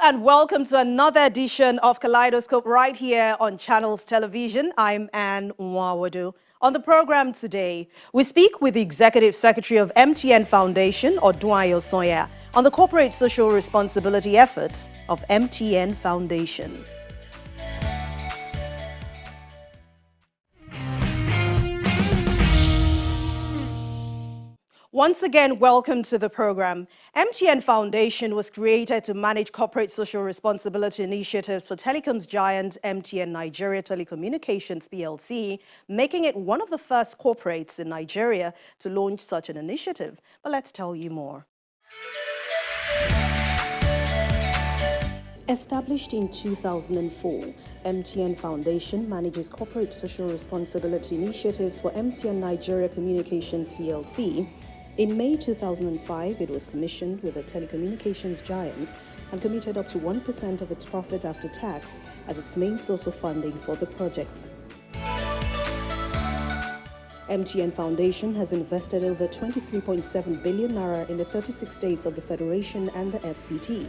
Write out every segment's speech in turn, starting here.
and welcome to another edition of Kaleidoscope right here on Channels Television. I'm Anne Nwawadu. On the program today, we speak with the Executive Secretary of MTN Foundation, Odunayo Soya, on the corporate social responsibility efforts of MTN Foundation. Once again, welcome to the program. MTN Foundation was created to manage corporate social responsibility initiatives for telecoms giant MTN Nigeria Telecommunications PLC, making it one of the first corporates in Nigeria to launch such an initiative. But let's tell you more. Established in 2004, MTN Foundation manages corporate social responsibility initiatives for MTN Nigeria Communications PLC. In May 2005, it was commissioned with a telecommunications giant and committed up to 1% of its profit after tax as its main source of funding for the project. MTN Foundation has invested over 23.7 billion naira in the 36 states of the Federation and the FCT,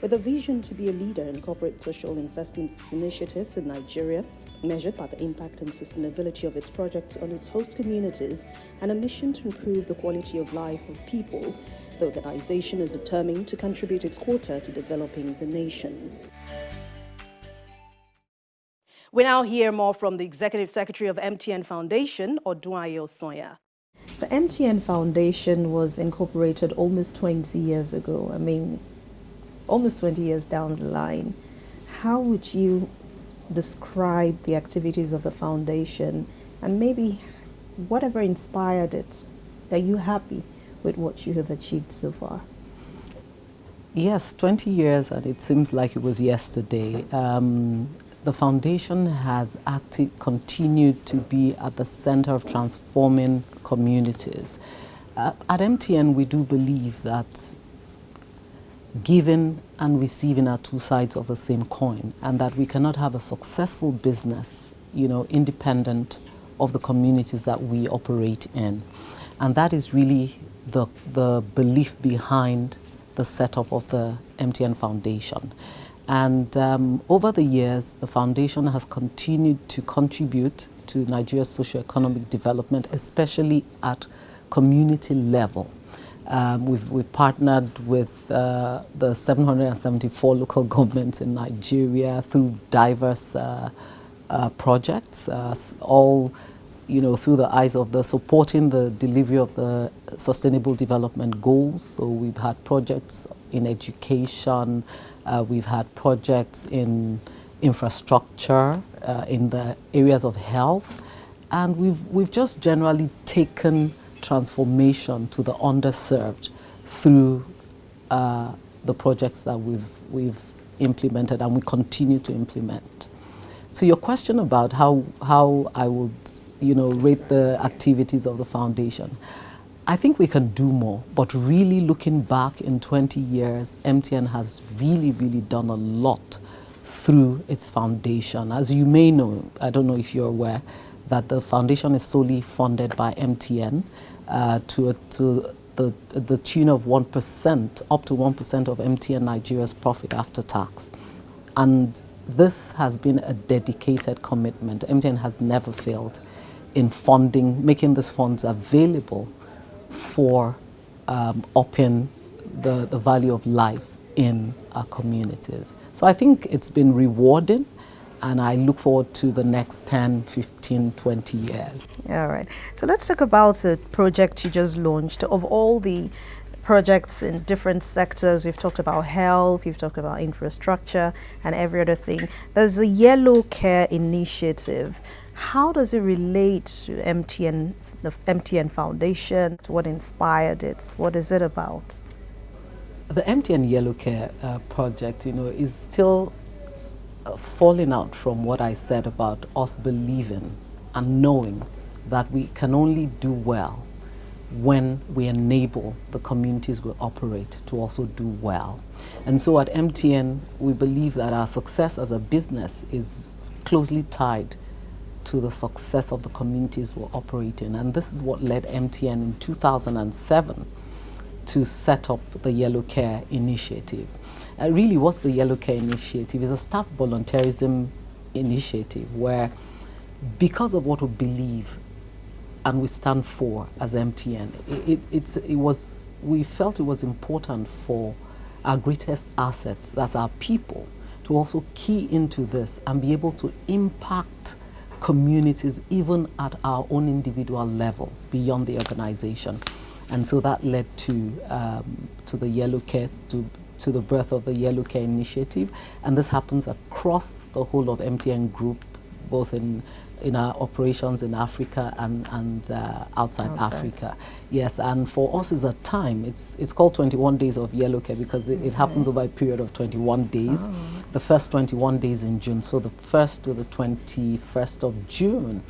with a vision to be a leader in corporate social investments initiatives in Nigeria, measured by the impact and sustainability of its projects on its host communities, and a mission to improve the quality of life of people. The organization is determined to contribute its quota to developing the nation. We now hear more from the Executive Secretary of MTN Foundation, Odunayo Soya. The MTN Foundation was incorporated almost 20 years ago. Almost 20 years down the line. How would you describe the activities of the foundation and maybe whatever inspired it? Are you happy with what you have achieved so far? Yes, 20 years, and it seems like it was yesterday. The foundation has continued to be at the center of transforming communities. At MTN, we do believe that giving and receiving are two sides of the same coin, and that we cannot have a successful business, independent of the communities that we operate in. And that is really the belief behind the setup of the MTN Foundation. And over the years, the foundation has continued to contribute to Nigeria's socio-economic development, especially at community level. We've partnered with the 774 local governments in Nigeria through diverse projects, all through the eyes of the supporting the delivery of the Sustainable Development Goals. So we've had projects in education, we've had projects in infrastructure, in the areas of health, and we've just generally taken transformation to the underserved through the projects that we've implemented and we continue to implement. So your question about how I would rate the activities of the foundation, I think we can do more, but really looking back in 20 years, MTN has really done a lot through its foundation. As you may know, I don't know if you're aware, that the foundation is solely funded by MTN to the tune of 1%, up to 1% of MTN Nigeria's profit after tax. And this has been a dedicated commitment. MTN has never failed in funding, making these funds available for upping the value of lives in our communities. So I think it's been rewarding, and I look forward to the next 10, 15, 20 years. All right. So let's talk about a project you just launched. Of all the projects in different sectors, you've talked about health, you've talked about infrastructure and every other thing. There's a Yellow Care initiative. How does it relate to MTN, the MTN Foundation? What inspired it? What is it about? The MTN Yellow Care project, is still falling out from what I said about us believing and knowing that we can only do well when we enable the communities we operate to also do well. And so at MTN, we believe that our success as a business is closely tied to the success of the communities we operate in. And this is what led MTN in 2007 to set up the Yellow Care initiative. Really, what's the Yellow Care initiative? It's a staff volunteerism initiative where, because of what we believe and we stand for as MTN, we felt it was important for our greatest assets, that's our people, to also key into this and be able to impact communities even at our own individual levels beyond the organization. And so that led to the Yellow Care, to the birth of the Yellow Care initiative. And this happens across the whole of MTN Group, both in our operations in Africa and outside Africa. Yes, and for us as a time, it's called 21 Days of Yellow Care because it happens over a period of 21 days. The first 21 days in June, so the 1st to the 21st of June.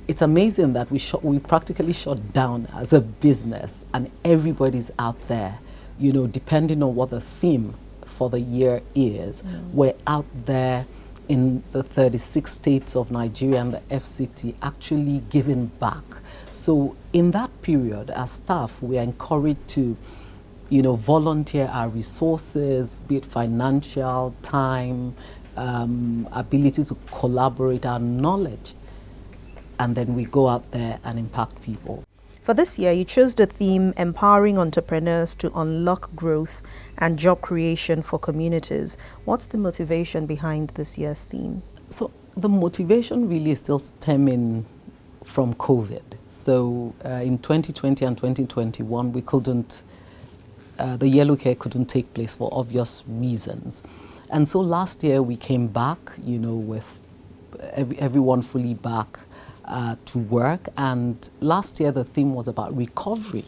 It's amazing that we practically shut down as a business, and everybody's out there, you know, depending on what the theme for the year is. We're out there in the 36 states of Nigeria and the FCT actually giving back. So in that period, as staff, we are encouraged to, you know, volunteer our resources, be it financial, time, ability to collaborate, our knowledge, and then we go out there and impact people. For this year, you chose the theme Empowering Entrepreneurs to Unlock Growth and Job Creation for Communities. What's the motivation behind this year's theme? So the motivation really is still stemming from COVID. So in 2020 and 2021, we couldn't, the Yellow Care couldn't take place for obvious reasons. And so last year we came back, you know, with everyone fully back to work. And last year the theme was about recovery.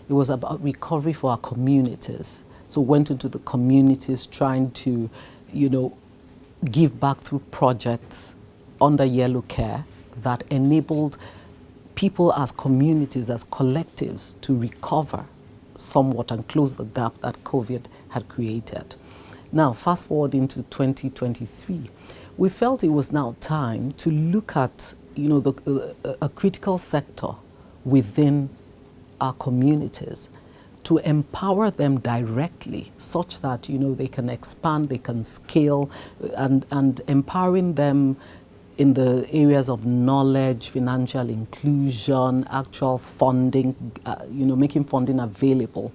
It was about recovery for our communities. So went into the communities trying to, you know, give back through projects under Yellow Care that enabled people as communities, as collectives, to recover somewhat and close the gap that COVID had created. Now, fast forward into 2023, we felt it was now time to look at, you know, a critical sector within our communities, to empower them directly such that, you know, they can expand, they can scale, and empowering them in the areas of knowledge, financial inclusion, actual funding, you know, making funding available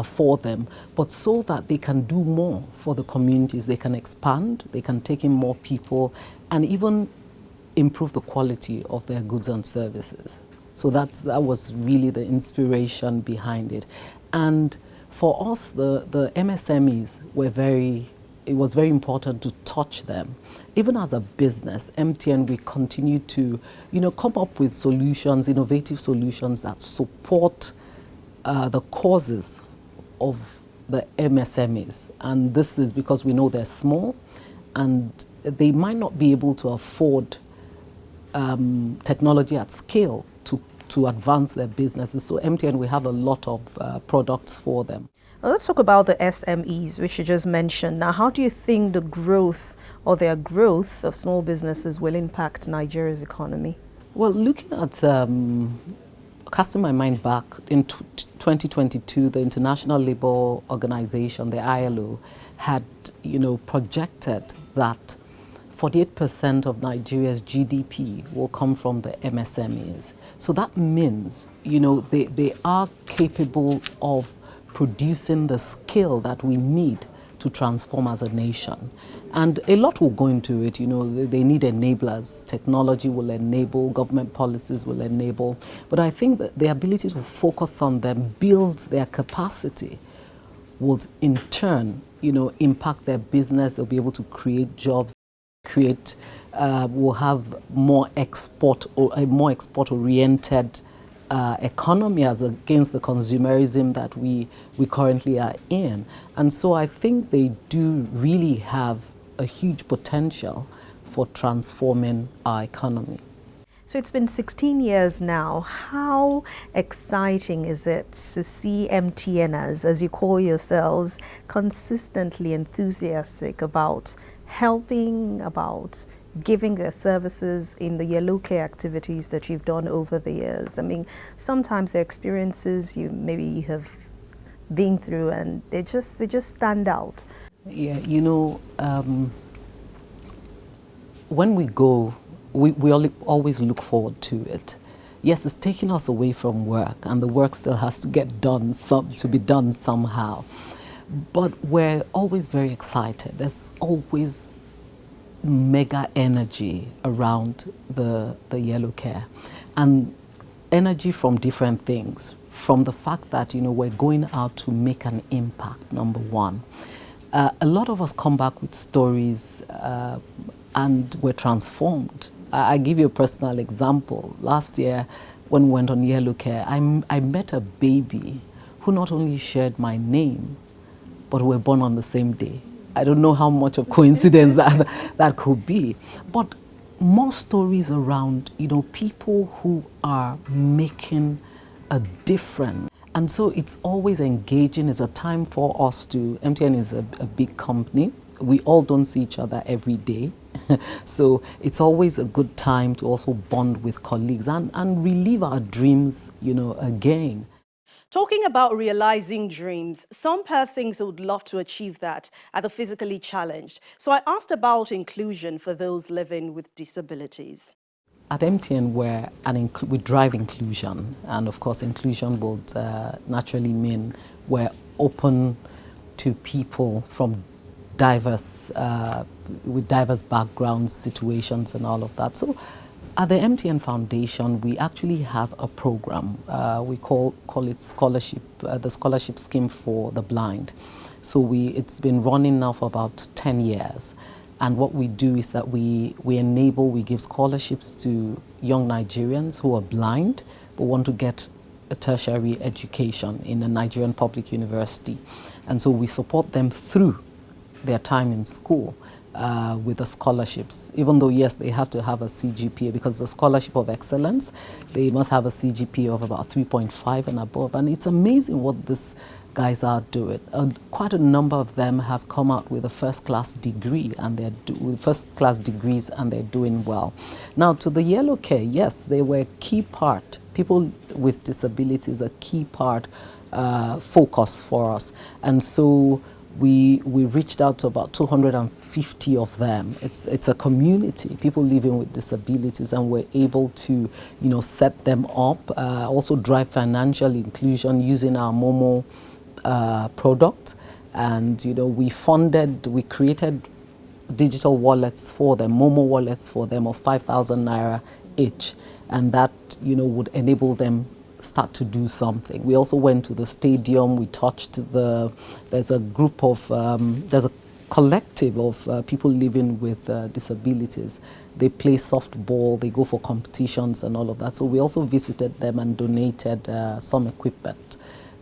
for them, but so that they can do more for the communities. They can expand, they can take in more people, and even improve the quality of their goods and services. So that was really the inspiration behind it. And for us, the MSMEs it was very important to touch them. Even as a business, MTN, we continue to, you know, come up with solutions, innovative solutions that support the causes of the MSMEs. And this is because we know they're small and they might not be able to afford technology at scale to advance their businesses. So MTN, we have a lot of products for them. Well, let's talk about the SMEs, which you just mentioned. Now, how do you think the growth or their growth of small businesses will impact Nigeria's economy? Well, looking at casting my mind back in 2022, the International Labour Organization, the ILO, had, you know, projected that 48% of Nigeria's GDP will come from the MSMEs. So that means, you know, they are capable of producing the skill that we need to transform as a nation. And a lot will go into it, you know, they need enablers. Technology will enable, government policies will enable. But I think that the ability to focus on them, build their capacity, will in turn, you know, impact their business. They'll be able to create jobs, will have more export or a more export-oriented economy as against the consumerism that we currently are in. And so I think they do really have a huge potential for transforming our economy. So it's been 16 years now. How exciting is it to see MTNers, as you call yourselves, consistently enthusiastic about helping, about giving their services in the Yellow Care activities that you've done over the years? I mean, sometimes their experiences, you maybe have been through, and they just stand out. Yeah, you know, when we go, we always look forward to it. Yes, it's taking us away from work, and the work still has to get done, to be done somehow. But we're always very excited. There's always mega energy around the Yellow Care, and energy from different things. From the fact that, you know, we're going out to make an impact, number one. A lot of us come back with stories and we're transformed. I give you a personal example. Last year, when we went on Yellow Care, I met a baby who not only shared my name, but were born on the same day. I don't know how much of coincidence that could be. But more stories around, you know, people who are making a difference. And so it's always engaging. It's a time for us to, MTN is a big company. We all don't see each other every day. So it's always a good time to also bond with colleagues and relive our dreams, you know, again. Talking about realizing dreams, some persons would love to achieve that are the physically challenged. So I asked about inclusion for those living with disabilities. At MTN, we drive inclusion, and of course, inclusion would naturally mean we're open to people from diverse, with diverse backgrounds, situations, and all of that. So, at the MTN Foundation, we actually have a program. We call it scholarship, the scholarship scheme for the blind. So it's been running now for about 10 years. And what we do is that we give scholarships to young Nigerians who are blind but want to get a tertiary education in a Nigerian public university. And so we support them through their time in school with the scholarships. Even though, yes, they have to have a CGPA because the Scholarship of Excellence, they must have a CGPA of about 3.5 and above. And it's amazing what these guys are doing. Quite a number of them have come out with a first-class degree, and with first-class degrees, and they're doing well. Now, to the Yellow Care, yes, they were a key part. People with disabilities, a key part, focus for us. And so we reached out to about 250 of them. It's a community, people living with disabilities, and we're able to, you know, set them up, also drive financial inclusion using our Momo product. And, you know, we created digital wallets for them, Momo wallets for them of 5,000 naira each, and that, you know, would enable them start to do something. We also went to the stadium. We touched there's a group of there's a collective of people living with disabilities. They play softball, they go for competitions and all of that. So we also visited them and donated some equipment,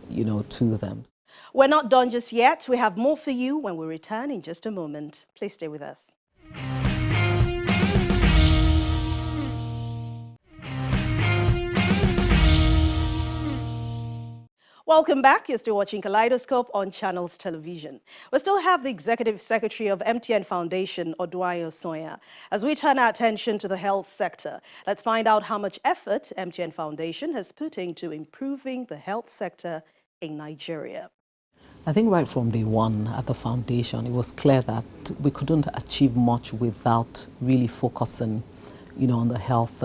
you know, to them. We're not done just yet. We have more for you when we return in just a moment. Please stay with us. Welcome back. You're still watching Kaleidoscope on Channels Television. We still have the Executive Secretary of MTN Foundation, Odunayo Sonya. As we turn our attention to the health sector, let's find out how much effort MTN Foundation has put into improving the health sector in Nigeria. I think right from day one at the foundation, it was clear that we couldn't achieve much without really focusing, you know, on the health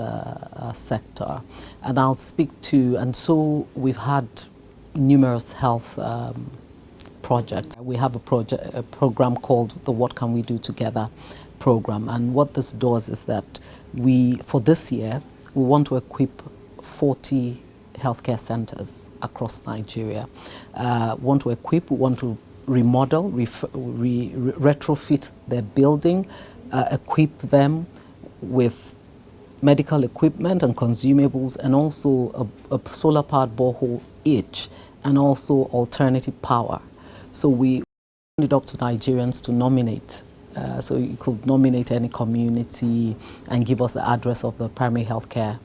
sector. And I'll speak to, and so we've had numerous health projects. We have a program called the What Can We Do Together program. And what this does is that for this year, we want to equip 40 healthcare centers across Nigeria. We want to remodel, retrofit their building, equip them with medical equipment and consumables, and also a solar-powered borehole each, and also alternative power. So we opened it up to Nigerians to nominate. So you could nominate any community and give us the address of the primary healthcare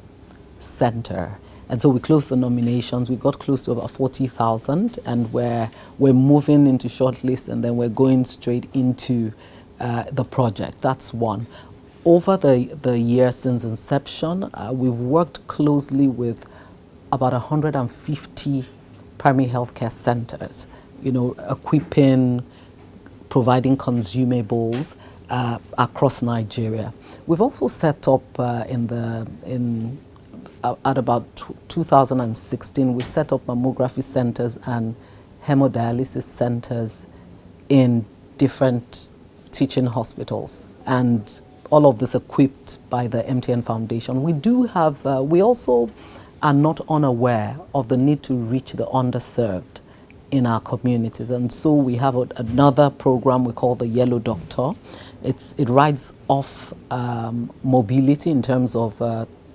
center. And so we closed the nominations. We got close to about 40,000, and we're moving into shortlist, and then we're going straight into the project. That's one. Over the year since inception, we've worked closely with about 150 primary healthcare centers, equipping, providing consumables across Nigeria. We've also set up at about 2016, we set up mammography centers and hemodialysis centers in different teaching hospitals, and all of this equipped by the MTN Foundation. We do have, we also are not unaware of the need to reach the underserved in our communities, and so we have another program we call the Yellow Doctor. It rides off mobility in terms of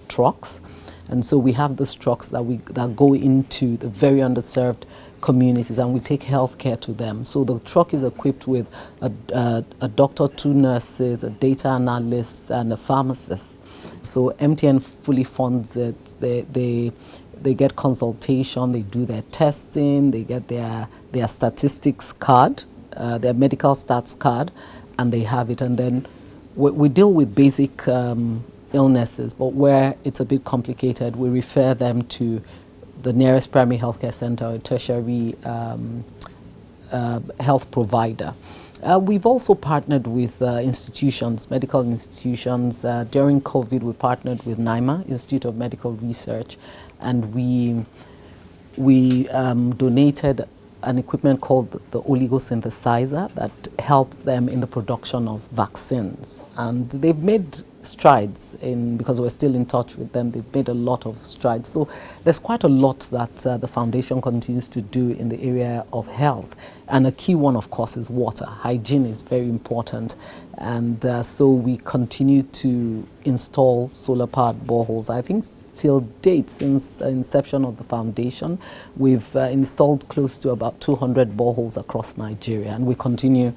trucks, and so we have these trucks that go into the very underserved communities, and we take healthcare to them. So the truck is equipped with a doctor, 2 nurses, a data analyst, and a pharmacist. So MTN fully funds it. They get consultation, they do their testing, they get their statistics card, their medical stats card, and they have it. And then we deal with basic illnesses, but where it's a bit complicated, we refer them to the nearest primary healthcare center or tertiary health provider. We've also partnered with institutions, medical institutions. During COVID, we partnered with NIMA, Institute of Medical Research, and we donated an equipment called the oligosynthesizer that helps them in the production of vaccines. And they've made strides because we're still in touch with them. They've made a lot of strides. So there's quite a lot that the foundation continues to do in the area of health. And a key one, of course, is water. Hygiene is very important. And so we continue to install solar-powered boreholes. I think till date, since the inception of the foundation, we've installed close to about 200 boreholes across Nigeria. And we continue,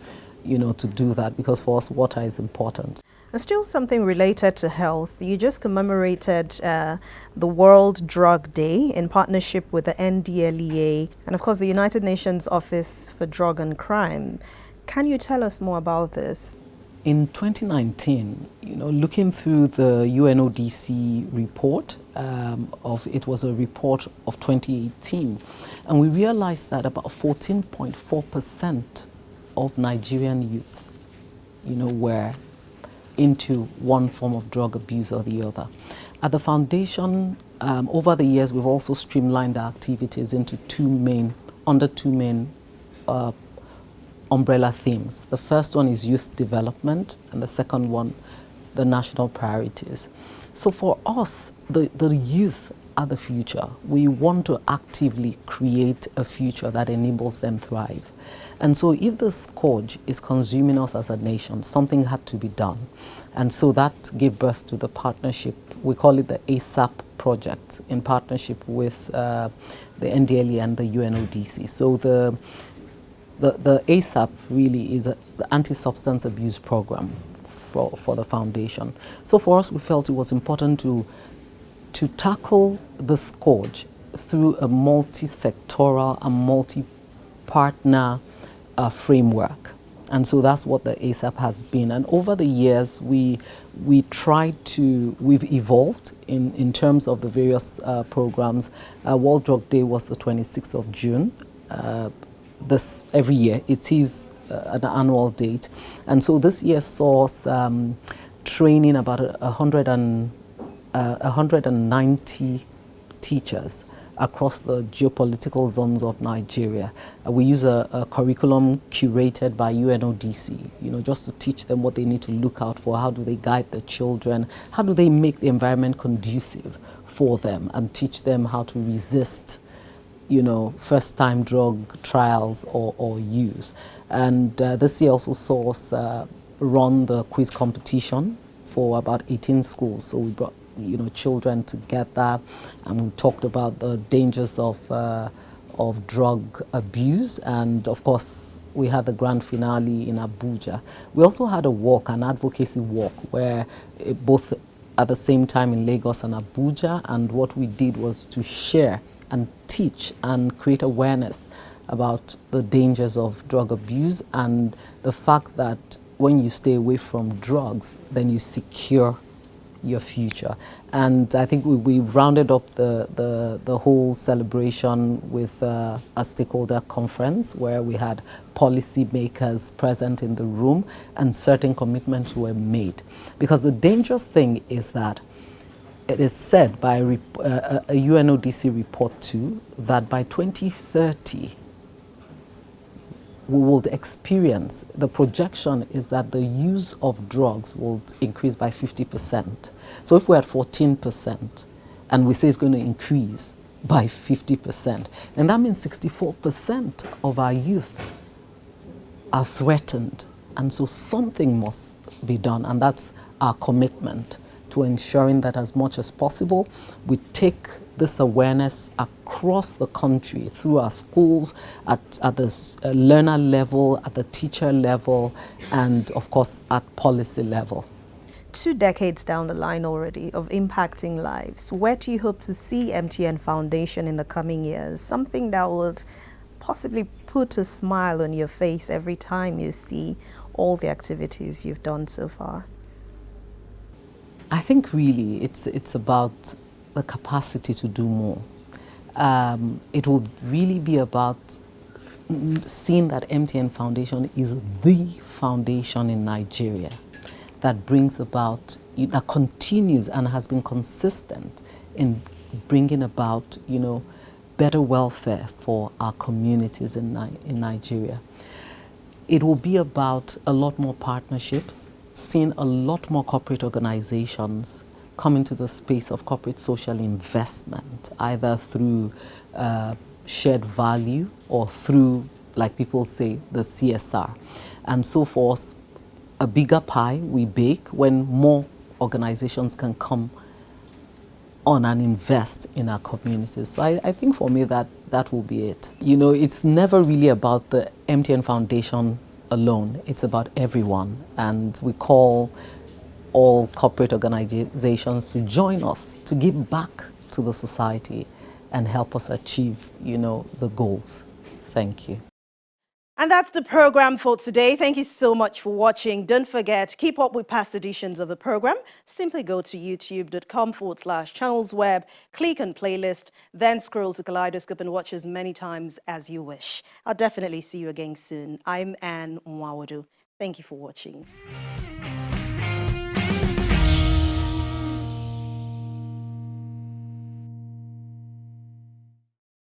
to do that because for us, water is important. And still something related to health, you just commemorated the World Drug Day in partnership with the NDLEA and, of course, the United Nations Office for Drug and Crime. Can you tell us more about this? In 2019, looking through the UNODC report, it was a report of 2018, and we realized that about 14.4% of Nigerian youths, were into one form of drug abuse or the other. At the foundation, over the years, we've also streamlined our activities into under two main umbrella themes. The first one is youth development, and the second one, the national priorities. So for us, the youth are the future. We want to actively create a future that enables them thrive. And so if the scourge is consuming us as a nation, something had to be done. And so that gave birth to the partnership. We call it the ASAP project in partnership with the NDLEA and the UNODC. So the ASAP really is the anti-substance abuse program for the foundation. So for us, we felt it was important to tackle the scourge through a multi-sectoral and multi-partner framework. And so that's what the ASAP has been. And over the years, we've evolved in terms of the various programs. World Drug Day was the 26th of June. Every year, it is an annual date. And so this year saw us training about 190 teachers across the geopolitical zones of Nigeria. We use a curriculum curated by UNODC, just to teach them what they need to look out for, how do they guide their children, how do they make the environment conducive for them, and teach them how to resist first-time drug trials or use. And this year also saw us run the quiz competition for about 18 schools. So we brought children together, and we talked about the dangers of drug abuse. And of course, we had the grand finale in Abuja. We also had an advocacy walk, where both at the same time in Lagos and Abuja. And what we did was to share and teach and create awareness about the dangers of drug abuse and the fact that when you stay away from drugs, then you secure your future. And I think we rounded up the whole celebration with a stakeholder conference where we had policymakers present in the room and certain commitments were made. Because the dangerous thing is that it is said by a UNODC report too that by 2030 we will experience, the projection is that the use of drugs will increase by 50%. So if we're at 14% and we say it's going to increase by 50%, then that means 64% of our youth are threatened. And so something must be done, and that's our commitment to ensuring that as much as possible, we take this awareness across the country through our schools, at the learner level, at the teacher level, and of course at policy level. 2 decades down the line already of impacting lives, where do you hope to see MTN Foundation in the coming years? Something that would possibly put a smile on your face every time you see all the activities you've done so far? I think really it's about the capacity to do more. It will really be about seeing that MTN Foundation is the foundation in Nigeria that brings about, that continues and has been consistent in bringing about, better welfare for our communities in Nigeria. It will be about a lot more partnerships, seeing a lot more corporate organizations come into the space of corporate social investment, either through shared value or through, like people say, the CSR. And so forth, a bigger pie we bake when more organizations can come on and invest in our communities. So I think for me that will be it. It's never really about the MTN Foundation alone. It's about everyone. And we call all corporate organizations to join us, to give back to the society and help us achieve, the goals. Thank you. And that's the program for today. Thank you so much for watching. Don't forget, keep up with past editions of the program. Simply go to youtube.com/channelsweb, click on playlist, then scroll to Kaleidoscope and watch as many times as you wish. I'll definitely see you again soon. I'm Anne Mwawadu. Thank you for watching.